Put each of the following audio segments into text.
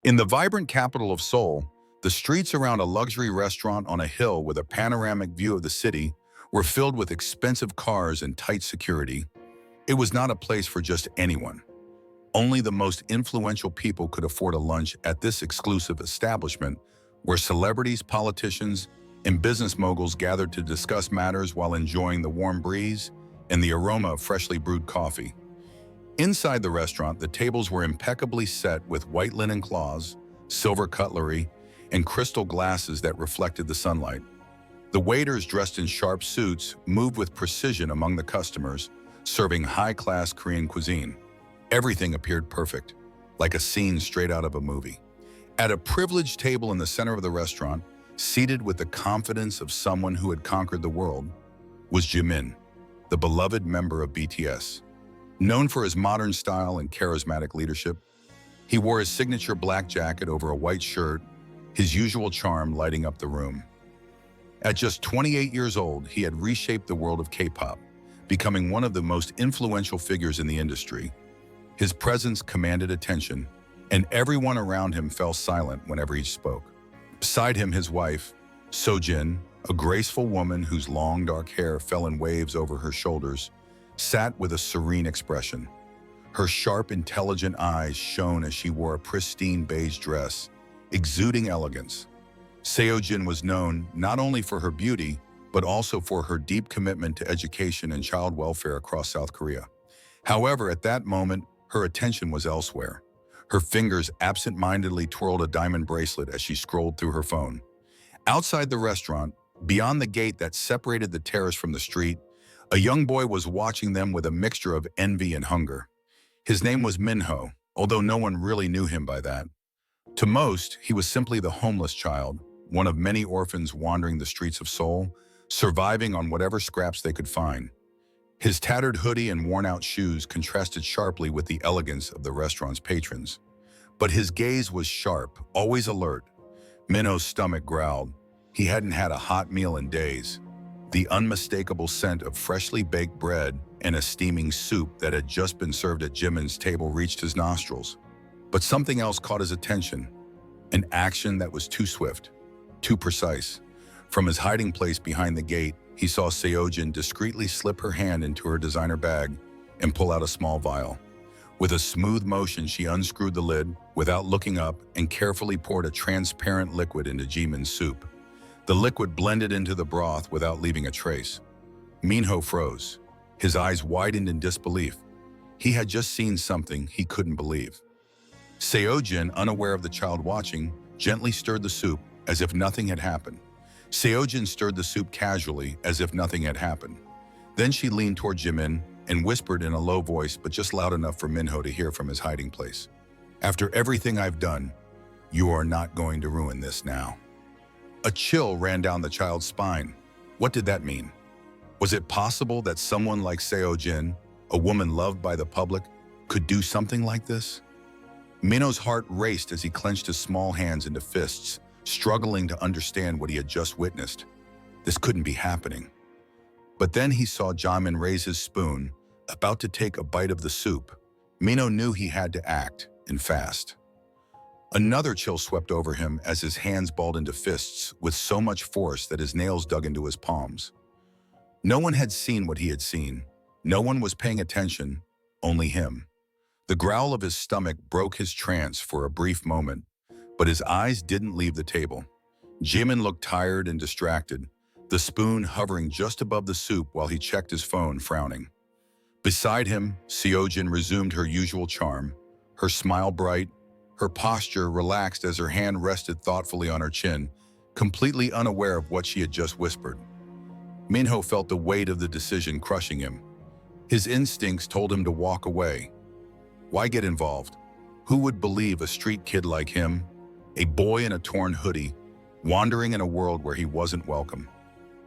In the vibrant capital of Seoul, the streets around a luxury restaurant on a hill with a panoramic view of the city were filled with expensive cars and tight security. It was not a place for just anyone. Only the most influential people could afford a lunch at this exclusive establishment where celebrities, politicians, and business moguls gathered to discuss matters while enjoying the warm breeze and the aroma of freshly brewed coffee. Inside the restaurant, the tables were impeccably set with white linen cloths, silver cutlery, and crystal glasses that reflected the sunlight. The waiters, dressed in sharp suits, moved with precision among the customers, serving high-class Korean cuisine. Everything appeared perfect, like a scene straight out of a movie. At a privileged table in the center of the restaurant, seated with the confidence of someone who had conquered the world, was Jimin, the beloved member of BTS. Known for his modern style and charismatic leadership, he wore his signature black jacket over a white shirt, his usual charm lighting up the room. At just 28 years old, he had reshaped the world of K-pop, becoming one of the most influential figures in the industry. His presence commanded attention, and everyone around him fell silent whenever he spoke. Beside him, his wife, Seojin, a graceful woman whose long dark hair fell in waves over her shoulders, sat with a serene expression. Her sharp, intelligent eyes shone as she wore a pristine beige dress, exuding elegance. Seojin was known not only for her beauty, but also for her deep commitment to education and child welfare across South Korea. However, at that moment, her attention was elsewhere. Her fingers absent-mindedly twirled a diamond bracelet as she scrolled through her phone. Outside the restaurant, beyond the gate that separated the terrace from the street, a young boy was watching them with a mixture of envy and hunger. His name was Minho, although no one really knew him by that. To most, he was simply the homeless child, one of many orphans wandering the streets of Seoul, surviving on whatever scraps they could find. His tattered hoodie and worn-out shoes contrasted sharply with the elegance of the restaurant's patrons. But his gaze was sharp, always alert. Minho's stomach growled. He hadn't had a hot meal in days. The unmistakable scent of freshly baked bread and a steaming soup that had just been served at Jimin's table reached his nostrils. But something else caught his attention, an action that was too swift, too precise. From his hiding place behind the gate, he saw Seojin discreetly slip her hand into her designer bag and pull out a small vial. With a smooth motion, she unscrewed the lid without looking up and carefully poured a transparent liquid into Jimin's soup. The liquid blended into the broth without leaving a trace. Minho froze. His eyes widened in disbelief. He had just seen something he couldn't believe. Seojin, unaware of the child watching, gently stirred the soup as if nothing had happened. Seojin stirred the soup casually as if nothing had happened. Then she leaned toward Jimin and whispered in a low voice, but just loud enough for Minho to hear from his hiding place. "After everything I've done, you are not going to ruin this now." A chill ran down the child's spine. What did that mean? Was it possible that someone like Seojin, a woman loved by the public, could do something like this? Minho's heart raced as he clenched his small hands into fists, struggling to understand what he had just witnessed. This couldn't be happening. But then he saw Jimin raise his spoon, about to take a bite of the soup. Minho knew he had to act, and fast. Another chill swept over him as his hands balled into fists with so much force that his nails dug into his palms. No one had seen what he had seen. No one was paying attention, only him. The growl of his stomach broke his trance for a brief moment, but his eyes didn't leave the table. Jimin looked tired and distracted, the spoon hovering just above the soup while he checked his phone, frowning. Beside him, Seojin resumed her usual charm, her smile bright, her posture relaxed as her hand rested thoughtfully on her chin, completely unaware of what she had just whispered. Minho felt the weight of the decision crushing him. His instincts told him to walk away. Why get involved? Who would believe a street kid like him, a boy in a torn hoodie, wandering in a world where he wasn't welcome?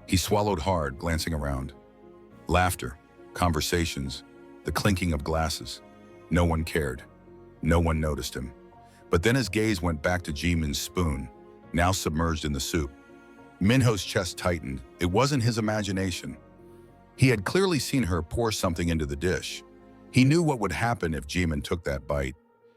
He swallowed hard, glancing around. Laughter, conversations, the clinking of glasses. No one cared. No one noticed him. But then his gaze went back to Jimin's spoon, now submerged in the soup. Minho's chest tightened. It wasn't his imagination. He had clearly seen her pour something into the dish. He knew what would happen if Jimin took that bite.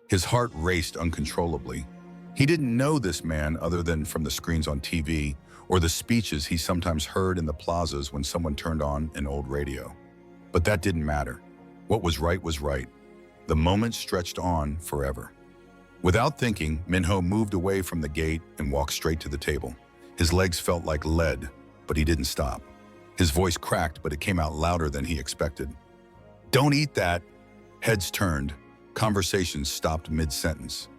His heart raced uncontrollably. He didn't know this man other than from the screens on TV or the speeches he sometimes heard in the plazas when someone turned on an old radio. But that didn't matter. What was right was right. The moment stretched on forever. Without thinking, Minho moved away from the gate and walked straight to the table. His legs felt like lead, but he didn't stop. His voice cracked, but it came out louder than he expected. "Don't eat that!" Heads turned. Conversations stopped mid-sentence.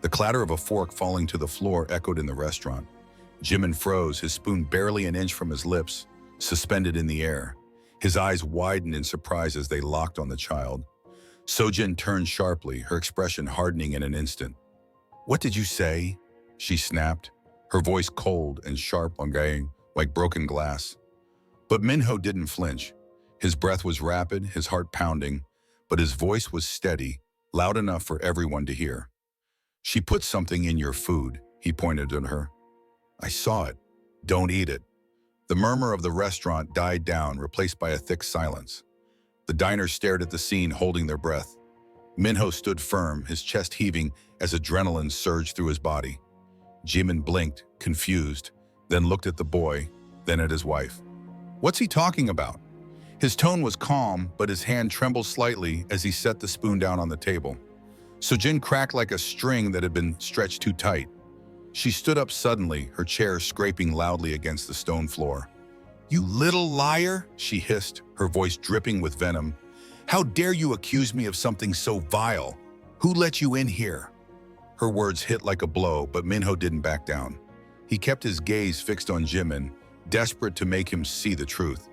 The clatter of a fork falling to the floor echoed in the restaurant. Jimin froze, his spoon barely an inch from his lips, suspended in the air. His eyes widened in surprise as they locked on the child. Seojin turned sharply, her expression hardening in an instant. "What did you say?" she snapped, her voice cold and sharp on going like broken glass. But Minho didn't flinch. His breath was rapid, his heart pounding, but his voice was steady, loud enough for everyone to hear. "She put something in your food," he pointed at her. "I saw it. Don't eat it." The murmur of the restaurant died down, replaced by a thick silence. The diners stared at the scene, holding their breath. Minho stood firm, his chest heaving as adrenaline surged through his body. Jimin blinked, confused, then looked at the boy, then at his wife. "What's he talking about?" His tone was calm, but his hand trembled slightly as he set the spoon down on the table. Seojin cracked like a string that had been stretched too tight. She stood up suddenly, her chair scraping loudly against the stone floor. "You little liar," she hissed, her voice dripping with venom. "How dare you accuse me of something so vile? Who let you in here?" Her words hit like a blow, but Minho didn't back down. He kept his gaze fixed on Jimin, desperate to make him see the truth.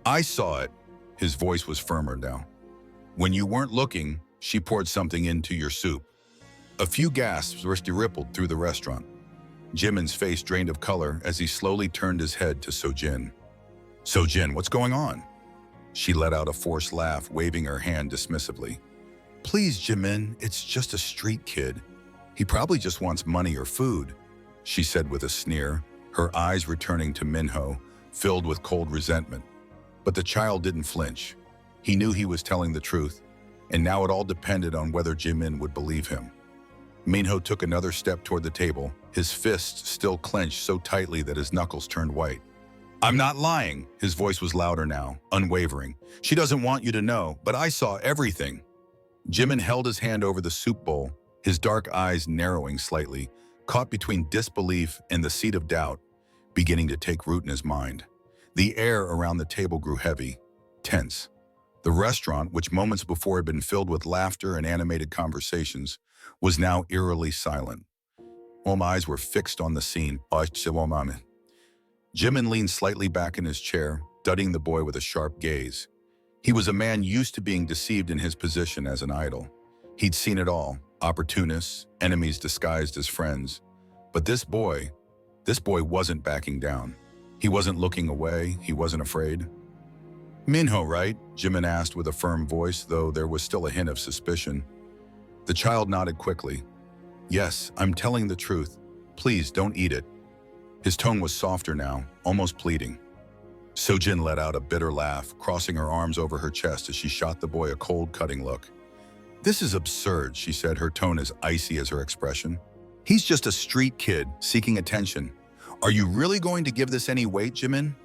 "I saw it." His voice was firmer now. "When you weren't looking, she poured something into your soup." A few gasps rippled through the restaurant. Jimin's face drained of color as he slowly turned his head to Seojin. "Seojin, what's going on?" She let out a forced laugh, waving her hand dismissively. "Please, Jimin, it's just a street kid. He probably just wants money or food," she said with a sneer, her eyes returning to Minho, filled with cold resentment. But the child didn't flinch. He knew he was telling the truth, and now it all depended on whether Jimin would believe him. Minho took another step toward the table, his fists still clenched so tightly that his knuckles turned white. "I'm not lying." His voice was louder now, unwavering. "She doesn't want you to know, but I saw everything." Jimin held his hand over the soup bowl, his dark eyes narrowing slightly, caught between disbelief and the seed of doubt, beginning to take root in his mind. The air around the table grew heavy, tense. The restaurant, which moments before had been filled with laughter and animated conversations, was now eerily silent. All eyes were fixed on the scene. Jimin leaned slightly back in his chair, studying the boy with a sharp gaze. He was a man used to being deceived in his position as an idol. He'd seen it all, opportunists, enemies disguised as friends. But this boy wasn't backing down. He wasn't looking away, he wasn't afraid. "Minho, right?" Jimin asked with a firm voice, though there was still a hint of suspicion. The child nodded quickly. "Yes, I'm telling the truth. Please don't eat it." His tone was softer now, almost pleading. Seojin let out a bitter laugh, crossing her arms over her chest as she shot the boy a cold, cutting look. "This is absurd," she said, her tone as icy as her expression. "He's just a street kid, seeking attention. Are you really going to give this any weight, Jimin?"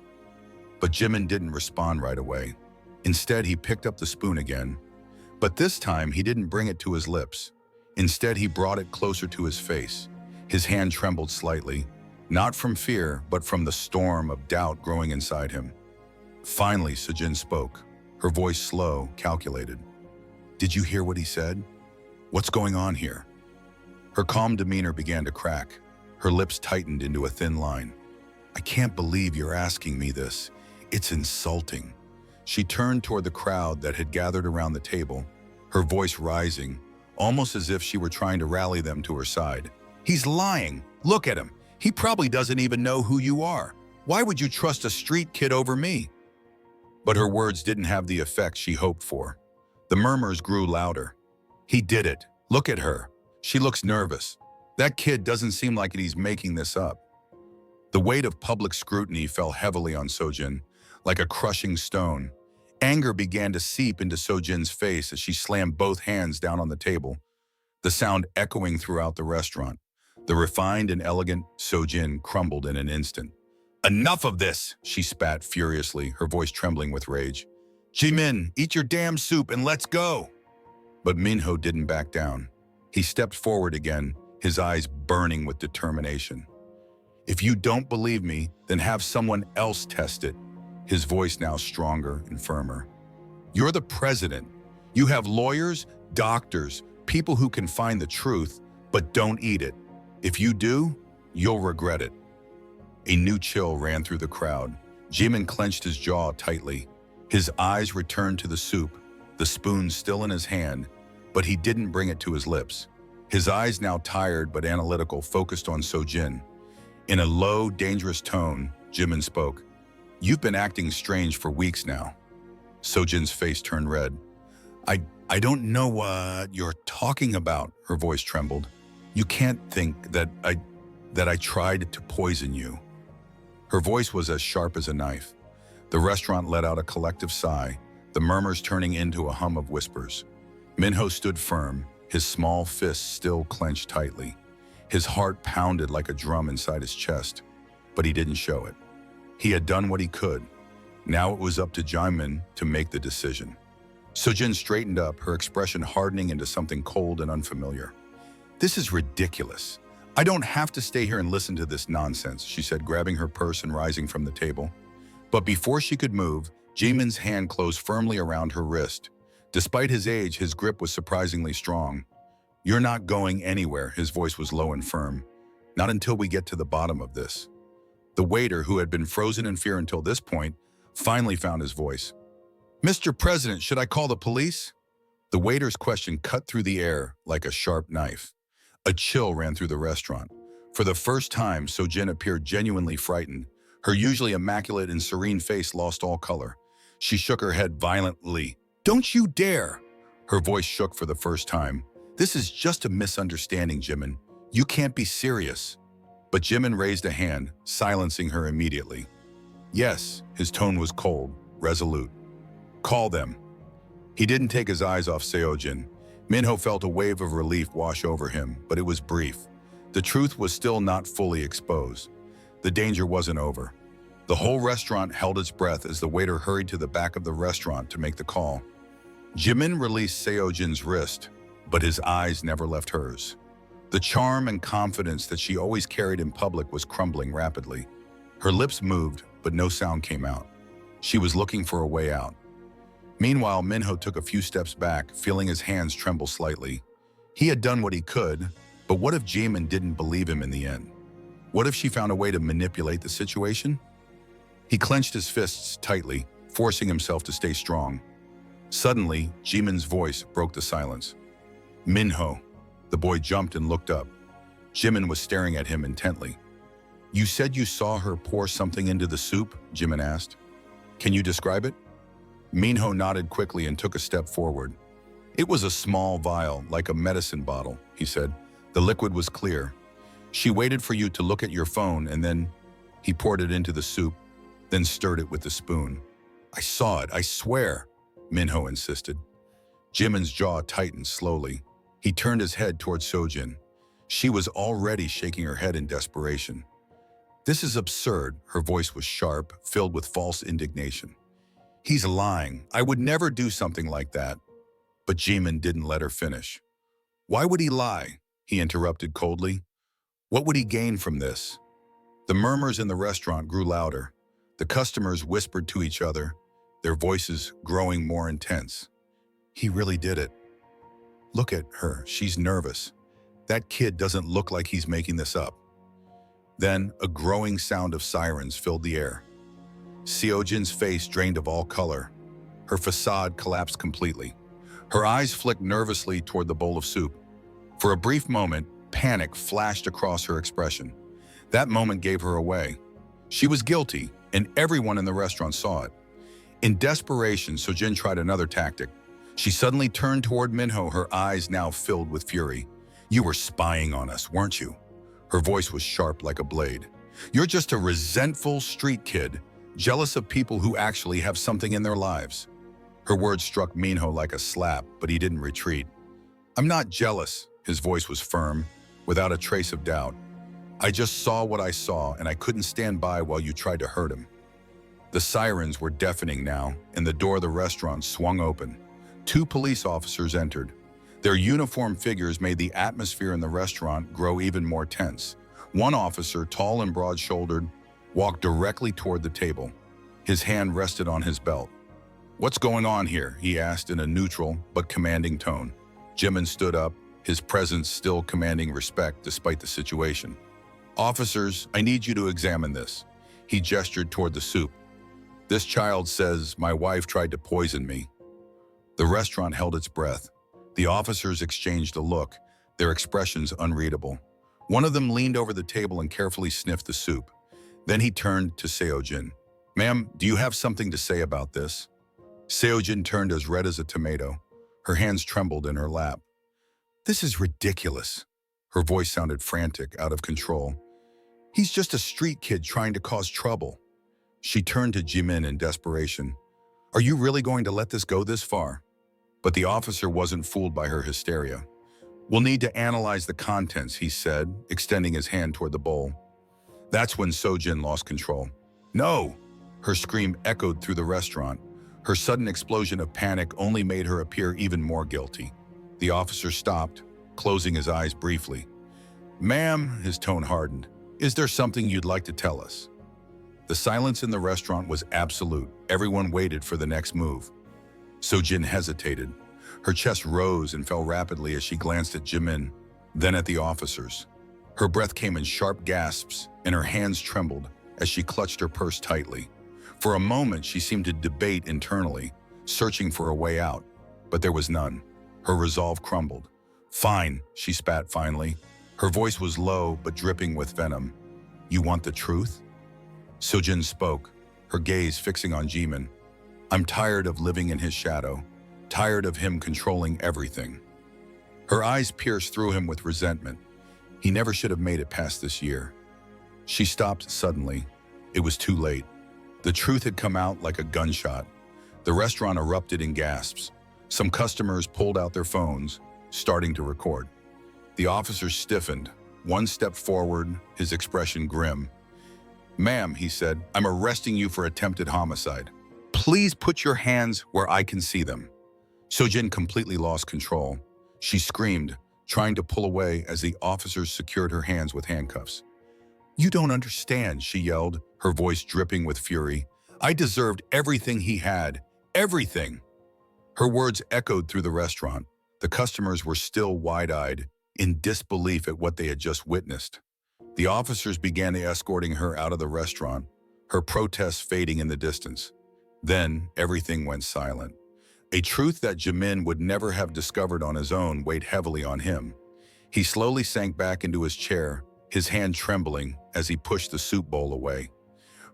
But Jimin didn't respond right away. Instead, he picked up the spoon again. But this time, he didn't bring it to his lips. Instead, he brought it closer to his face. His hand trembled slightly, not from fear, but from the storm of doubt growing inside him. Finally, Seojin spoke, her voice slow, calculated. "Did you hear what he said? What's going on here?" Her calm demeanor began to crack. Her lips tightened into a thin line. "I can't believe you're asking me this. It's insulting." She turned toward the crowd that had gathered around the table, her voice rising, almost as if she were trying to rally them to her side. "He's lying. Look at him. He probably doesn't even know who you are. Why would you trust a street kid over me?" But her words didn't have the effect she hoped for. The murmurs grew louder. "He did it. Look at her. She looks nervous. That kid doesn't seem like he's making this up." The weight of public scrutiny fell heavily on Seojin, like a crushing stone. Anger began to seep into Seojin's face as she slammed both hands down on the table, the sound echoing throughout the restaurant. The refined and elegant Seojin crumbled in an instant. "Enough of this!" she spat furiously, her voice trembling with rage. "Jimin, eat your damn soup and let's go!" But Minho didn't back down. He stepped forward again, his eyes burning with determination. "If you don't believe me, then have someone else test it," his voice now stronger and firmer. "You're the president. You have lawyers, doctors, people who can find the truth, but don't eat it. If you do, you'll regret it." A new chill ran through the crowd. Jimin clenched his jaw tightly. His eyes returned to the soup, the spoon still in his hand, but he didn't bring it to his lips. His eyes, now tired but analytical, focused on Seojin. In a low, dangerous tone, Jimin spoke. "You've been acting strange for weeks now." Seojin's face turned red. I don't know what you're talking about," her voice trembled. "You can't think that I tried to poison you." Her voice was as sharp as a knife. The restaurant let out a collective sigh, the murmurs turning into a hum of whispers. Minho stood firm, his small fists still clenched tightly. His heart pounded like a drum inside his chest, but he didn't show it. He had done what he could. Now it was up to Jimin to make the decision. Seojin straightened up, her expression hardening into something cold and unfamiliar. "This is ridiculous. I don't have to stay here and listen to this nonsense," she said, grabbing her purse and rising from the table. But before she could move, Jimin's hand closed firmly around her wrist. Despite his age, his grip was surprisingly strong. "You're not going anywhere," his voice was low and firm. "Not until we get to the bottom of this." The waiter, who had been frozen in fear until this point, finally found his voice. "Mr. President, should I call the police?" The waiter's question cut through the air like a sharp knife. A chill ran through the restaurant. For the first time, Seojin appeared genuinely frightened. Her usually immaculate and serene face lost all color. She shook her head violently. "Don't you dare!" Her voice shook for the first time. "This is just a misunderstanding, Jimin. You can't be serious." But Jimin raised a hand, silencing her immediately. "Yes," his tone was cold, resolute. "Call them." He didn't take his eyes off Seojin. Minho felt a wave of relief wash over him, but it was brief. The truth was still not fully exposed. The danger wasn't over. The whole restaurant held its breath as the waiter hurried to the back of the restaurant to make the call. Jimin released Seojin's wrist, but his eyes never left hers. The charm and confidence that she always carried in public was crumbling rapidly. Her lips moved, but no sound came out. She was looking for a way out. Meanwhile, Minho took a few steps back, feeling his hands tremble slightly. He had done what he could, but what if Jimin didn't believe him in the end? What if she found a way to manipulate the situation? He clenched his fists tightly, forcing himself to stay strong. Suddenly, Jimin's voice broke the silence. "Minho." The boy jumped and looked up. Jimin was staring at him intently. "You said you saw her pour something into the soup?" Jimin asked. "Can you describe it?" Minho nodded quickly and took a step forward. "It was a small vial, like a medicine bottle," he said. "The liquid was clear. She waited for you to look at your phone and then he poured it into the soup, then stirred it with the spoon." "I saw it, I swear," Minho insisted. Jimin's jaw tightened slowly. He turned his head towards Seojin. She was already shaking her head in desperation. "This is absurd," her voice was sharp, filled with false indignation. "He's lying. I would never do something like that." But Jimin didn't let her finish. "Why would he lie?" he interrupted coldly. "What would he gain from this?" The murmurs in the restaurant grew louder. The customers whispered to each other, their voices growing more intense. "He really did it. Look at her, she's nervous. That kid doesn't look like he's making this up." Then a growing sound of sirens filled the air. Seojin's face drained of all color. Her facade collapsed completely. Her eyes flicked nervously toward the bowl of soup. For a brief moment, panic flashed across her expression. That moment gave her away. She was guilty, and everyone in the restaurant saw it. In desperation, Seojin tried another tactic. She suddenly turned toward Minho, her eyes now filled with fury. "You were spying on us, weren't you?" Her voice was sharp like a blade. "You're just a resentful street kid, jealous of people who actually have something in their lives." Her words struck Minho like a slap, but he didn't retreat. "I'm not jealous," his voice was firm. without a trace of doubt. "I just saw what I saw, and I couldn't stand by while you tried to hurt him." The sirens were deafening now, and the door of the restaurant swung open. Two police officers entered. Their uniformed figures made the atmosphere in the restaurant grow even more tense. One officer, tall and broad-shouldered, walked directly toward the table. His hand rested on his belt. "What's going on here?" he asked in a neutral but commanding tone. Jimin stood up, his presence still commanding respect despite the situation. "Officers, I need you to examine this." He gestured toward the soup. "This child says my wife tried to poison me." The restaurant held its breath. The officers exchanged a look, their expressions unreadable. One of them leaned over the table and carefully sniffed the soup. Then he turned to Seojin. "Ma'am, do you have something to say about this?" Seojin turned as red as a tomato. Her hands trembled in her lap. "This is ridiculous." Her voice sounded frantic, out of control. "He's just a street kid trying to cause trouble." She turned to Jimin in desperation. "Are you really going to let this go this far?" But the officer wasn't fooled by her hysteria. "We'll need to analyze the contents," he said, extending his hand toward the bowl. That's when Seojin lost control. "No!" Her scream echoed through the restaurant. Her sudden explosion of panic only made her appear even more guilty. The officer stopped, closing his eyes briefly. "Ma'am," his tone hardened, "is there something you'd like to tell us?" The silence in the restaurant was absolute. Everyone waited for the next move. Seojin hesitated. Her chest rose and fell rapidly as she glanced at Jimin, then at the officers. Her breath came in sharp gasps, and her hands trembled as she clutched her purse tightly. For a moment, she seemed to debate internally, searching for a way out, but there was none. Her resolve crumbled. "Fine," she spat finally. Her voice was low but dripping with venom. "You want the truth?" Seojin spoke, her gaze fixing on Jimin. "I'm tired of living in his shadow, tired of him controlling everything." Her eyes pierced through him with resentment. He never should have made it past this year. She stopped suddenly. It was too late. The truth had come out like a gunshot. The restaurant erupted in gasps. Some customers pulled out their phones, starting to record. The officer stiffened, one step forward, his expression grim. "Ma'am," he said, "I'm arresting you for attempted homicide. Please put your hands where I can see them." Seojin completely lost control. She screamed, trying to pull away as the officers secured her hands with handcuffs. "You don't understand," she yelled, her voice dripping with fury. "I deserved everything he had. Everything." Her words echoed through the restaurant. The customers were still wide-eyed, in disbelief at what they had just witnessed. The officers began escorting her out of the restaurant, her protests fading in the distance. Then everything went silent. A truth that Jimin would never have discovered on his own weighed heavily on him. He slowly sank back into his chair, his hand trembling as he pushed the soup bowl away.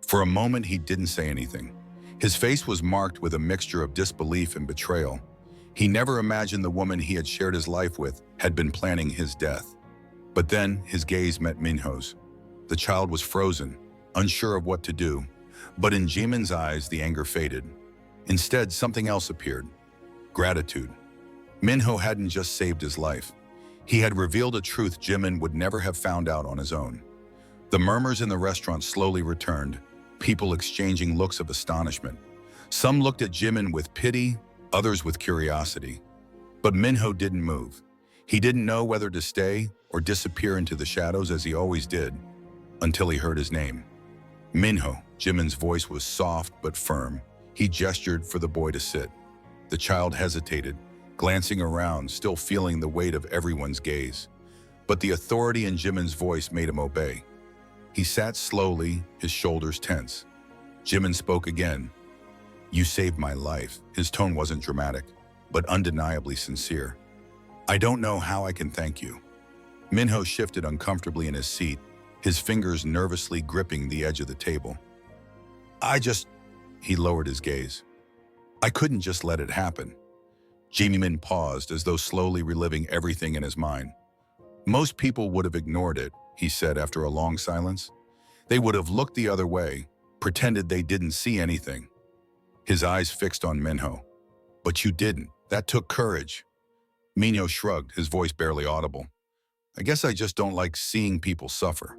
For a moment, he didn't say anything. His face was marked with a mixture of disbelief and betrayal. He never imagined the woman he had shared his life with had been planning his death. But then his gaze met Minho's. The child was frozen, unsure of what to do. But in Jimin's eyes, the anger faded. Instead, something else appeared. Gratitude. Minho hadn't just saved his life. He had revealed a truth Jimin would never have found out on his own. The murmurs in the restaurant slowly returned, people exchanging looks of astonishment. Some looked at Jimin with pity, others with curiosity. But Minho didn't move. He didn't know whether to stay or disappear into the shadows as he always did, until he heard his name. "Minho." Jimin's voice was soft but firm. He gestured for the boy to sit. The child hesitated, glancing around, still feeling the weight of everyone's gaze. But the authority in Jimin's voice made him obey. He sat slowly, his shoulders tense. Jimin spoke again. "You saved my life." His tone wasn't dramatic, but undeniably sincere. "I don't know how I can thank you." Minho shifted uncomfortably in his seat, his fingers nervously gripping the edge of the table. He lowered his gaze. "I couldn't just let it happen." Jimin paused, as though slowly reliving everything in his mind. "Most people would have ignored it," he said after a long silence. "They would have looked the other way, pretended they didn't see anything." His eyes fixed on Minho. "But you didn't. That took courage." Minho shrugged, his voice barely audible. I guess I just don't like seeing people suffer.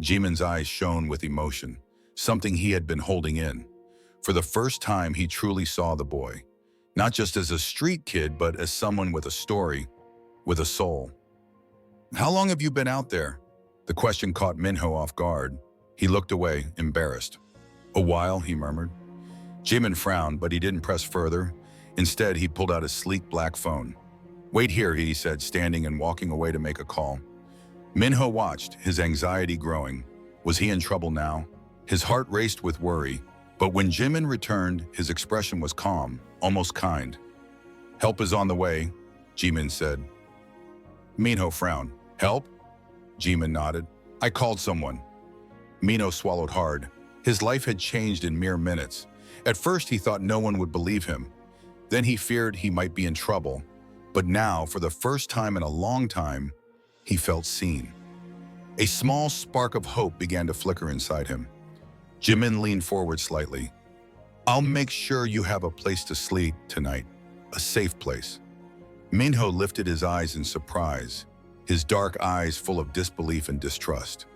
Jimin's eyes shone with emotion, something he had been holding in. For the first time, he truly saw the boy, not just as a street kid, but as someone with a story, with a soul. How long have you been out there? The question caught Minho off guard. He looked away, embarrassed. A while, he murmured. Jimin frowned, but he didn't press further. Instead, he pulled out a sleek black phone. Wait here, he said, standing and walking away to make a call. Minho watched, his anxiety growing. Was he in trouble now? His heart raced with worry, but when Jimin returned, his expression was calm, almost kind. Help is on the way, Jimin said. Minho frowned. Help? Jimin nodded. I called someone. Minho swallowed hard. His life had changed in mere minutes. At first, he thought no one would believe him. Then he feared he might be in trouble. But now, for the first time in a long time, he felt seen. A small spark of hope began to flicker inside him. Jimin leaned forward slightly. I'll make sure you have a place to sleep tonight, a safe place. Minho lifted his eyes in surprise, his dark eyes full of disbelief and distrust.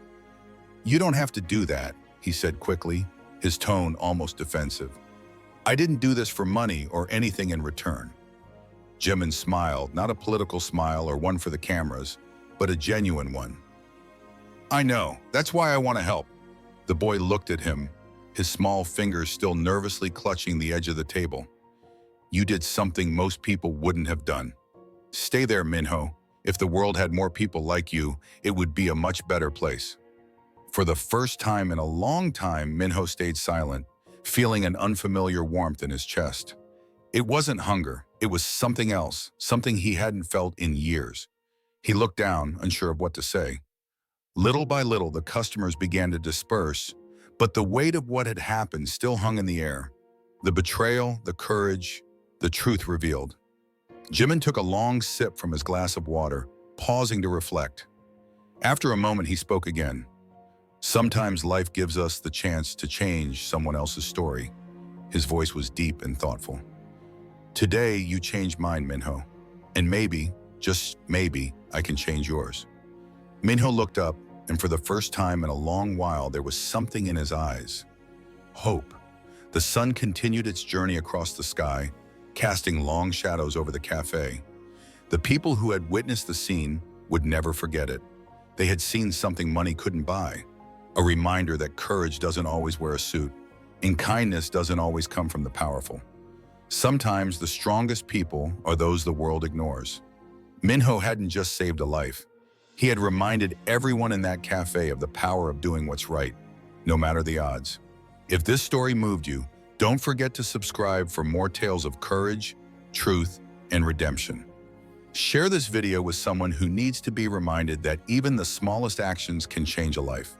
You don't have to do that, he said quickly, his tone almost defensive. I didn't do this for money or anything in return. Jimin smiled, not a political smile or one for the cameras, but a genuine one. I know, that's why I want to help. The boy looked at him, his small fingers still nervously clutching the edge of the table. You did something most people wouldn't have done. Stay there, Minho. If the world had more people like you, it would be a much better place. For the first time in a long time, Minho stayed silent, feeling an unfamiliar warmth in his chest. It wasn't hunger, it was something else, something he hadn't felt in years. He looked down, unsure of what to say. Little by little, the customers began to disperse, but the weight of what had happened still hung in the air. The betrayal, the courage, the truth revealed. Jimin took a long sip from his glass of water, pausing to reflect. After a moment, he spoke again. Sometimes life gives us the chance to change someone else's story. His voice was deep and thoughtful. Today, you changed mine, Minho. And maybe, just maybe, I can change yours. Minho looked up, and for the first time in a long while, there was something in his eyes. Hope. The sun continued its journey across the sky, casting long shadows over the cafe. The people who had witnessed the scene would never forget it. They had seen something money couldn't buy. A reminder that courage doesn't always wear a suit, and kindness doesn't always come from the powerful. Sometimes the strongest people are those the world ignores. Minho hadn't just saved a life. He had reminded everyone in that cafe of the power of doing what's right, no matter the odds. If this story moved you, don't forget to subscribe for more tales of courage, truth, and redemption. Share this video with someone who needs to be reminded that even the smallest actions can change a life.